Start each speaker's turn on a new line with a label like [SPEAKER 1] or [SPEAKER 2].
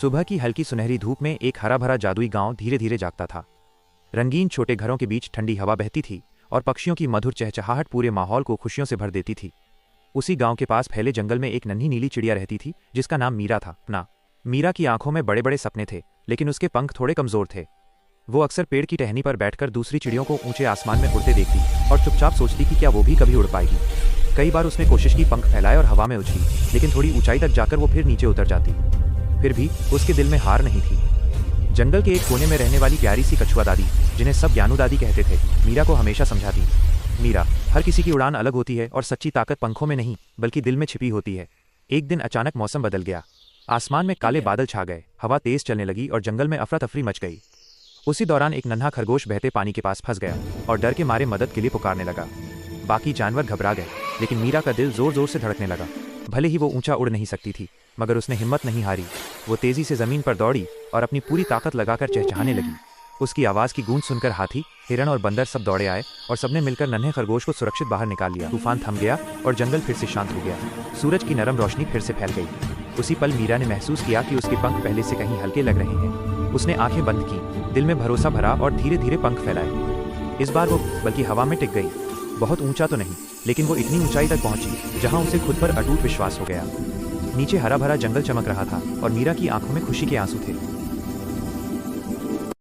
[SPEAKER 1] सुबह की हल्की सुनहरी धूप में एक हरा भरा जादुई गांव धीरे धीरे जागता था। रंगीन छोटे घरों के बीच ठंडी हवा बहती थी और पक्षियों की मधुर चहचहाहट पूरे माहौल को खुशियों से भर देती थी। उसी गांव के पास फैले जंगल में एक नन्ही नीली चिड़िया रहती थी जिसका नाम मीरा था। मीरा की आंखों में बड़े बड़े सपने थे, लेकिन उसके पंख थोड़े कमजोर थे। वो अक्सर पेड़ की टहनी पर बैठकर दूसरी चिड़ियों को ऊंचे आसमान में उड़ते देखती और चुपचाप सोचती कि क्या वो भी कभी उड़ पाएगी। कई बार उसने कोशिश की, पंख फैलाए और हवा में उछली, लेकिन थोड़ी ऊंचाई तक जाकर वो फिर नीचे उतर जाती। फिर भी उसके दिल में हार नहीं थी। जंगल के एक कोने में रहने वाली प्यारी सी कछुआ दादी, जिन्हें सब ज्ञानू दादी कहते थे, मीरा को हमेशा समझाती, मीरा, हर किसी की उड़ान अलग होती है और सच्ची ताकत पंखों में नहीं बल्कि दिल में छिपी होती है। एक दिन अचानक मौसम बदल गया। आसमान में काले बादल छा गए, हवा तेज चलने लगी और जंगल में अफरा तफरी मच गई। उसी दौरान एक नन्हा खरगोश बहते पानी के पास फंस गया और डर के मारे मदद के लिए पुकारने लगा। बाकी जानवर घबरा गए, लेकिन मीरा का दिल जोर जोर से धड़कने लगा। भले ही वो ऊंचा उड़ नहीं सकती थी, मगर उसने हिम्मत नहीं हारी। वो तेजी से जमीन पर दौड़ी और अपनी पूरी ताकत लगाकर चहचहाने लगी। उसकी आवाज़ की गूंज सुनकर हाथी, हिरण और बंदर सब दौड़े आए और सबने मिलकर नन्हे खरगोश को सुरक्षित बाहर निकाल लिया। तूफान थम गया और जंगल फिर से शांत हो गया। सूरज की नरम रोशनी फिर से फैल गई। उसी पल मीरा ने महसूस किया कि उसके पंख पहले से कहीं हल्के लग रहे हैं। उसने आंखें बंद की, दिल में भरोसा भरा और धीरे धीरे पंख फैलाए। इस बार वो बल्कि हवा में टिक गई। बहुत ऊंचा तो नहीं, लेकिन वो इतनी ऊंचाई तक पहुंची जहां उसे खुद पर अटूट विश्वास हो गया। नीचे हरा भरा जंगल चमक रहा था और मीरा की आंखों में खुशी के आंसू थे।